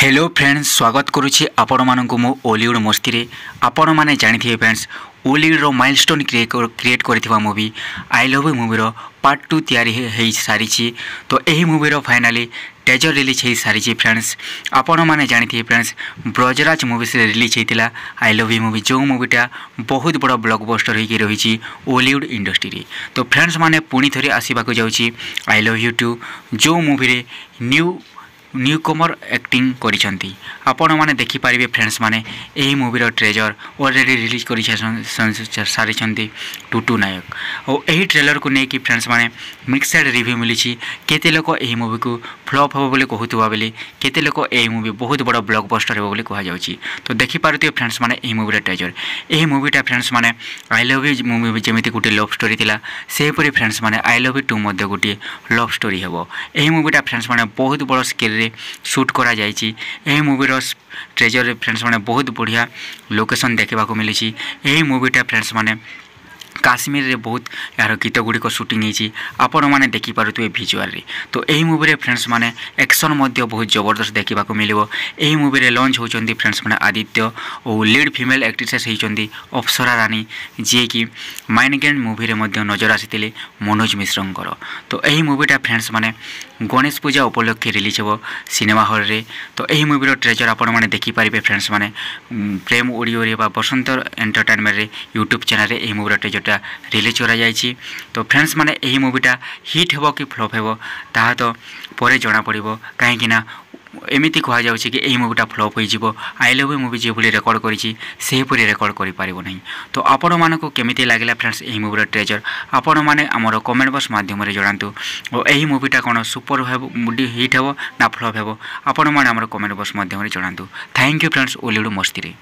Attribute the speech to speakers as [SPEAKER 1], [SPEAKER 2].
[SPEAKER 1] Hello friends स्वागत करुच्ची आपण मानक मो ओलीवुड मस्ती रे आपण माने जानिथिबे फ्रेंड्स ओलीवुड रो माइलस्टोन क्रिएट करथिबा movie I love you movie रो पार्ट 2 तैयारी हे सारी। तो यही मूवी रो फाइनली टेजर रिलीज हो सारी फ्रेंड्स। आपण माने जानिथिबे फ्रेंड्स ब्रजराज मूवी से रिलीज होता आई लव यू मूवी जो मूवीटा बहुत बड़ा ब्लॉकबस्टर होकर रही ओलीवुड इंडस्ट्री रे। तो फ्रेंड्स माने पुणी थोड़ी आसवाक जाऊँगी आई लव यू 2 जो मूवी रे न्यू कमर एक्टिंग करिसेंती आपण माने देखि पारिबे फ्रेंड्स माने एही मूवी रो ट्रेलर ऑलरेडी रिलीज करि सारी टुटू नायक और एही ट्रेलर को नेकी फ्रेंड्स माने मिक्सड रिव्यू मिली। केते लोक एही मूवी को फ्लॉप हो बोली कहतुवा बोली केते लोक एही मूवी बहुत बड़ा ब्लॉकबस्टर हो बोली कहा जाउची। तो देखि पारुते फ्रेंड्स माने एही मूवी रो ट्रेलर एही मूवीटा फ्रेंड्स माने आई love you movie जेमिति Gute love story थिला से परि फ्रेंड्स माने आई लव यू 2 मध्ये गुटे लव स्टोरी हेबो। एही मूवीटा फ्रेंड्स माने बहुत बड़ा स्केल शूट करा जायछि। एही मूवी रो ट्रेजर फ्रेंड्स माने बहुत बढ़िया लोकेशन देखा को मिली। एही मूवीटा फ्रेंड्स माने काश्मीर रे बहुत यार गीत गुड़िक शूटिंग होती आपण मैंने देखिपे भिजुआल रे। तो यही मूवी रे फ्रेंड्स माने एक्शन मध्य बहुत जबरदस्त देखा मिलिबो। यही मूवी रे लॉन्च होचंदी फ्रेंड्स माने आदित्य और लीड फीमेल एक्ट्रेसेस होचंदी अप्सरा रानी जी की माइनगेंड मूवी रे मध्य नजर आसीथिले मनोज मिश्रंकर। तो यही मूवीटा फ्रेंड्स माने गणेश पूजा उपलक्षे रिलीज हो सिनेमा हॉल रे। तो यही मूवी रो ट्रेजर आपण मैंने देखिपारे फ्रेंड्स माने प्रेम ऑडियो रे बा बसंत एंटरटेनमेंट रे यूट्यूब चैनल रे यही मूवी रो ट्रेजर रिलीज करा जायछि। तो फ्रेंड्स माने यही मूवीटा हिट हेबो कि फ्लॉप हेबो ताहा तो परे जना पड़िबो काहेकि ना एमिति कहा जाउछि कि एही मूवीटा फ्लॉप होई जिवो आई लव यू मूवी जे भली रेकॉर्ड करिछि से पूरी रेकॉर्ड करि पारिबो नहीं। तो आपण मानको केमिति लागला फ्रेंड्स एही मूवी रो ट्रेजर आपण माने हमरो कमेंट बॉक्स माध्यम रे जणांतु और एही मूवीटा कोन सुपर हेबो हिट हेबो ना फ्लॉप हेबो आपण माने हमरो कमेंट बॉक्स माध्यम रे जणांतु। थैंक यू फ्रेंड्स ओलीवुड मस्ती रे।